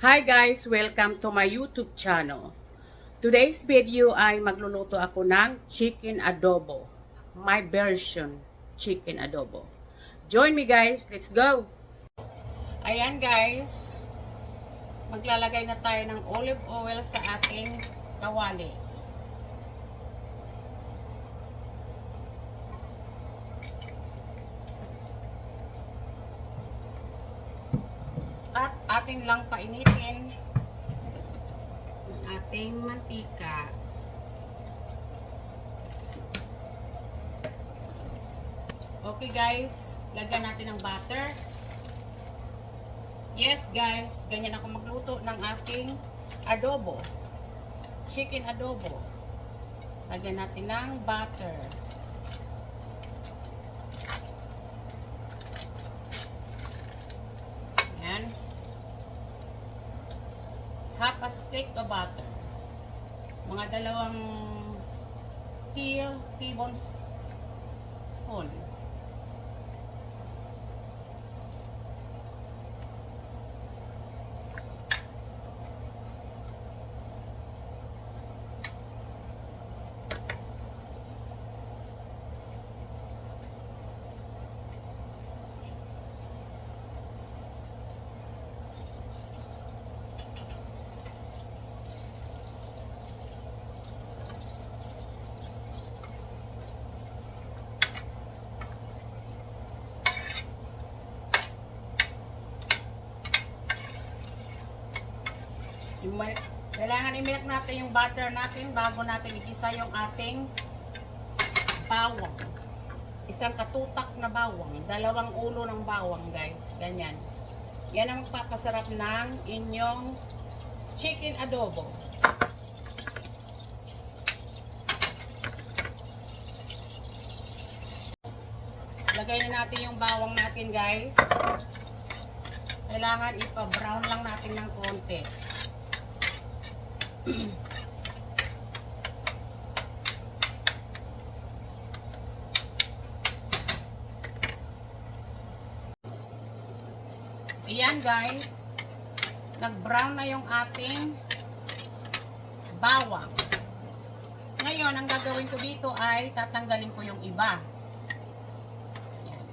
Hi guys! Welcome to my YouTube channel. Today's video ay magluluto ako ng chicken adobo. My version chicken adobo. Join me guys! Let's go! Ayan guys, maglalagay na tayo ng olive oil sa ating kawali. At ating lang painitin ang ating mantika. Okay guys, lagyan natin ng butter. Yes guys, ganyan ako magluto ng ating adobo. Chicken adobo. Lagyan natin ng butter. Yan. Half a stick of butter. Mga dalawang teaspoon. Kailangan i-milk natin yung butter natin bago natin igisa yung ating bawang. Isang katutak na bawang. 2 ulo ng bawang guys. Ganyan. Yan ang magpapasarap ng inyong chicken adobo. Lagay na natin yung bawang natin guys. Kailangan ipa-brown lang natin ng konti. Ayan guys, nag-brown na yung ating bawang. Ngayon, ang gagawin ko dito ay tatanggalin ko yung iba. Ayan.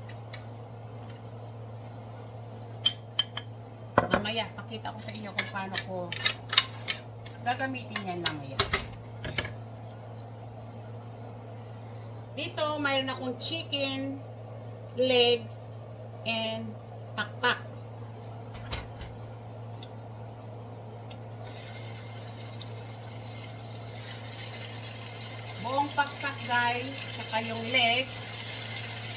Mamaya, pakita ko sa inyo kung paano ko gagamitin yan mamaya. Dito, mayroon akong chicken, legs, and pakpak. Buong pakpak guys, saka yung legs,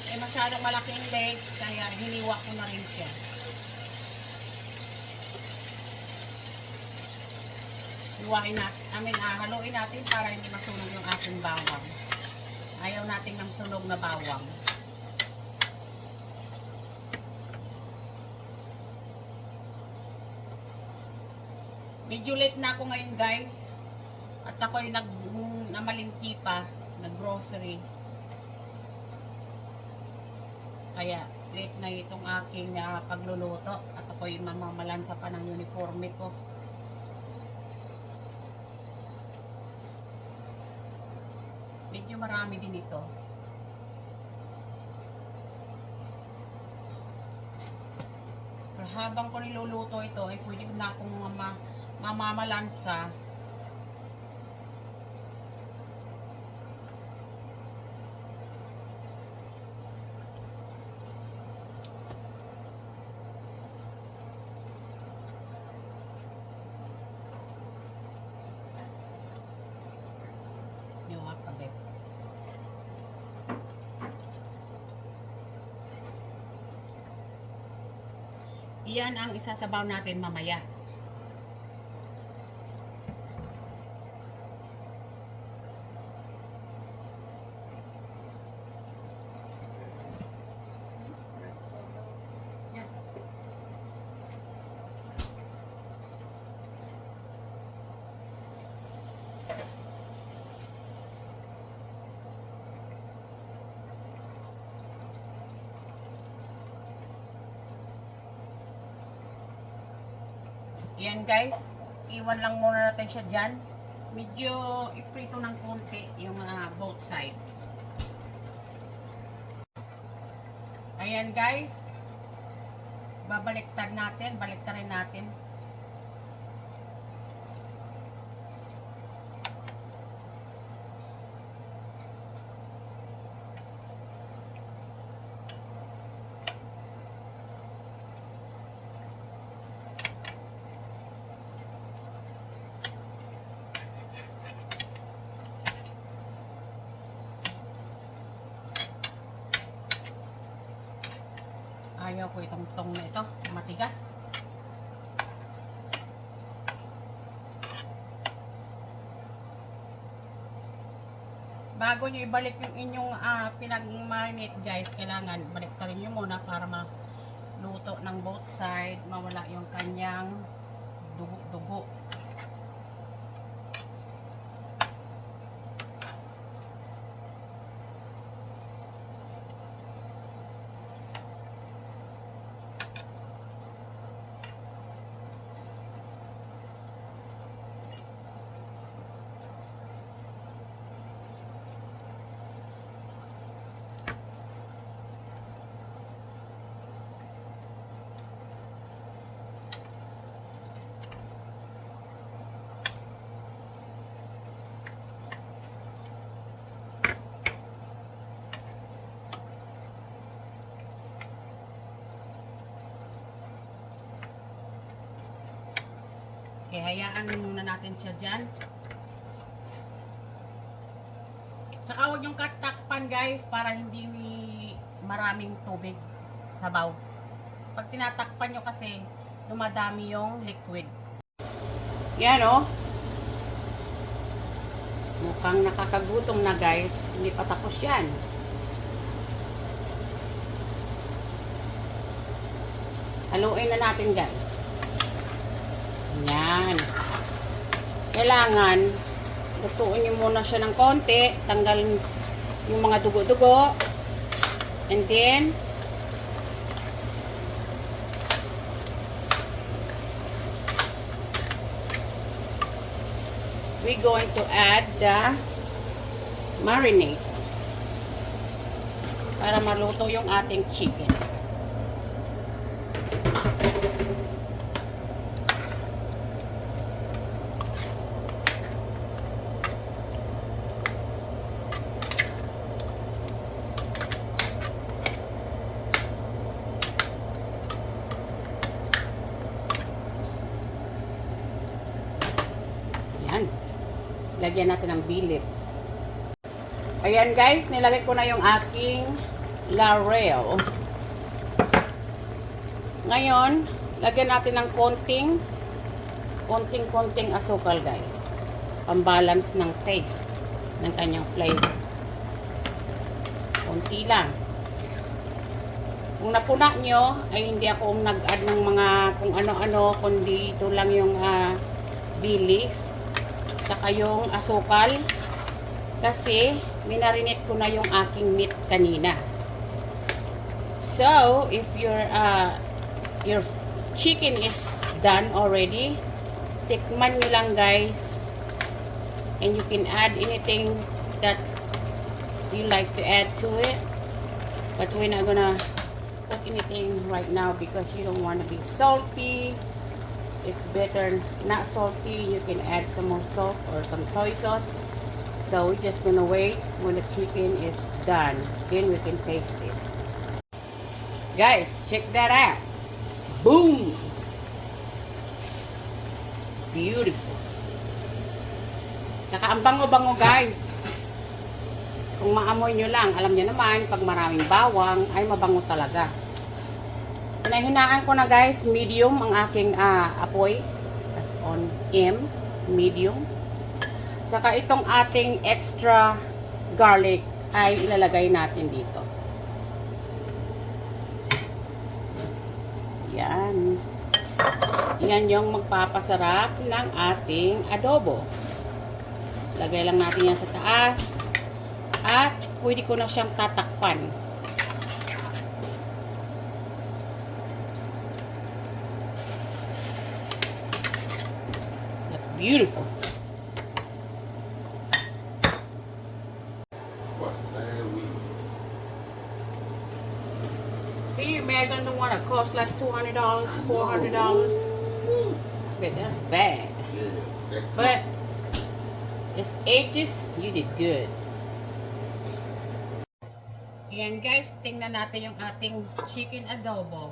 eh masyadong malaking legs, kaya hiniwa ko na rin siya. Hiwain natin, haluin natin para hindi masunog yung ating bawang. Ayaw natin ng sunog na bawang. Medyo late na ako ngayon guys. At ako'y namalingki pa, nag-grocery. Kaya late na itong aking pagluluto. At ako'y mamamalansa pa ng uniforme ko. Medyo marami din ito. Pero habang ko niluluto ito, ay pwede na akong mamamalansa. Iyan ang isasabaw natin mamaya. Yan guys, iwan lang muna natin siya dyan. Medyo iprito ng konti yung both side. Ayan guys, baliktarin natin. Ayaw ko itong tong na ito, matigas. Bago nyo ibalik yung inyong pinag-marinate guys, kailangan baliktarin nyo muna para maluto ng both side, mawala yung kanyang dugo-dugo. Okay, hayaan muna natin siya dyan. Tsaka huwag yung katakpan guys para hindi maraming tubig sabaw. Pag tinatakpan nyo kasi dumadami yung liquid. Yan o. Mukhang nakakagutom na guys. Hindi pa tapos yan. Haluin na natin guys. Yan. Kailangan lutuin nyo muna siya ng konti. Tanggalin yung mga dugo-dugo. And then we're going to add the marinade para maluto yung ating chicken. Lagyan natin ng bay leaves. Ayan guys, nilagay ko na yung aking L'Oreal. Ngayon, lagyan natin ng konting asukal guys. Pambalance ng taste ng kanyang flavor. Konti lang. Kung napuna nyo, ay hindi ako nag-add ng mga kung ano-ano, kundi ito lang yung bay leaf. Saka yung asukal kasi minarinate ko na yung aking meat kanina. So, if your chicken is done already, tikman nyo lang guys, and you can add anything that you like to add to it, but we're not gonna put anything right now because you don't want to be salty. It's better not salty. You can add some more salt or some soy sauce. So we're just gonna wait when the chicken is done. Then we can taste it. Guys, check that out. Boom! Beautiful. Saka ang bango-bango guys. Kung maamoy nyo lang, alam nyo naman, pag maraming bawang, ay mabango talaga. Pinahinaan ko na guys, medium ang aking apoy. As on M, medium. Tsaka itong ating extra garlic ay ilalagay natin dito. Yan. Yan yung magpapasarap ng ating adobo. Lagay lang natin yan sa taas. At pwede ko na siyang tatakpan. beautiful. Can you imagine the one that costs like $200, $400? But that's bad. But it's ages, you did good. Ayan guys, tingnan natin yung ating chicken adobo.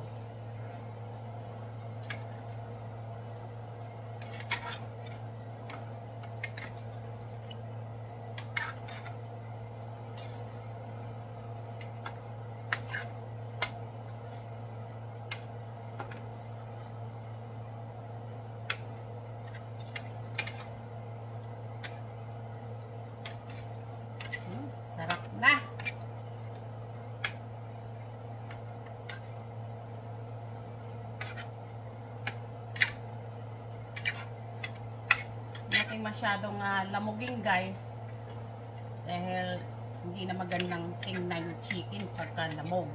Sarap na. Natin masyadong lamugin guys. Dahil hindi na magandang tingnan yung chicken pagka lamog.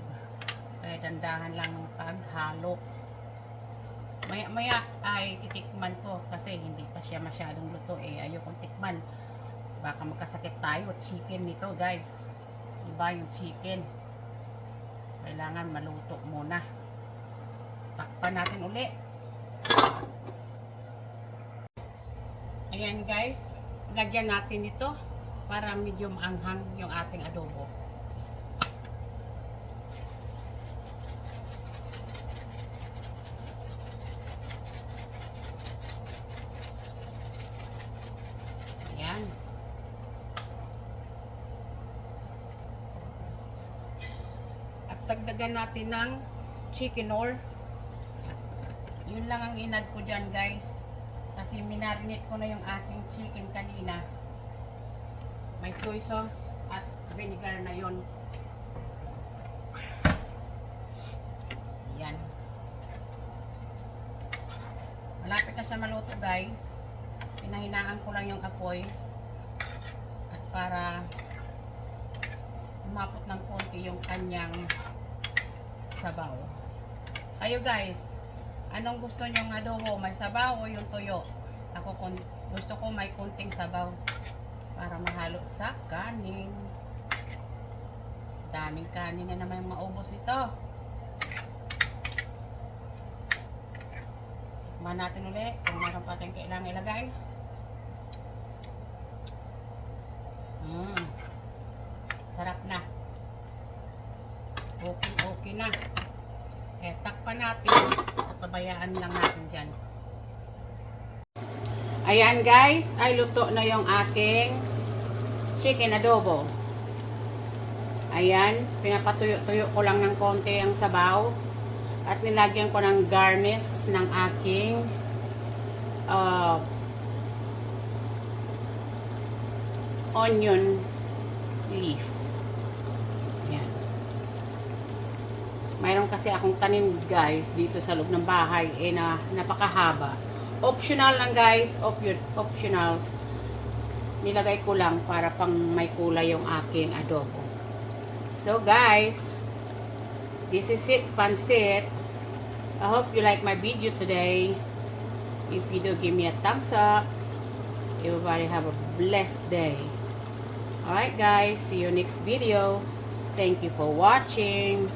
Kaya dandahan lang ng paghalo. Maya ay titikman ko kasi hindi pa siya masyadong luto ayokong tikman. Baka magkasakit tayo chicken nito guys. Iba yung chicken. Kailangan maluto muna. Takpan natin uli. Ayan guys. Lagyan natin ito para medium anghang yung ating adobo. Ayan. At dagdagan natin ng chickenor. Yun lang ang inad ko dyan guys. Kasi minarinate ko na yung aking chicken kanina. May soy sauce at vinegar na yon. Yan. Malapit na siya maluto guys. Pinahinaan ko lang yung apoy. At para umapot ng konti yung kanyang sabaw. Kayo guys, anong gusto nyong adobo? May sabaw o yung tuyo? Ako gusto ko may konting sabaw para mahalo sa kanin. Daming kanin na naman maubos ito. Tikman natin ulit kung meron pa tayong kailangan ilagay. Sarap na. Okay na. Takpan natin at pabayaan lang natin dyan. Ayan guys, ay luto na yung aking chicken adobo. Ayan, pinapatuyo-tuyo ko lang ng konti ang sabaw. At nilagyan ko ng garnish ng aking onion leaf. Ayan. Mayroon kasi akong tanim guys dito sa loob ng bahay na napakahaba. Optional lang guys, optionals. Nilagay ko lang para pang may kulay yung aking adobo. So guys, this is it, pansit. I hope you like my video today. If you do, give me a thumbs up. Everybody have a blessed day. Alright guys, see you next video. Thank you for watching.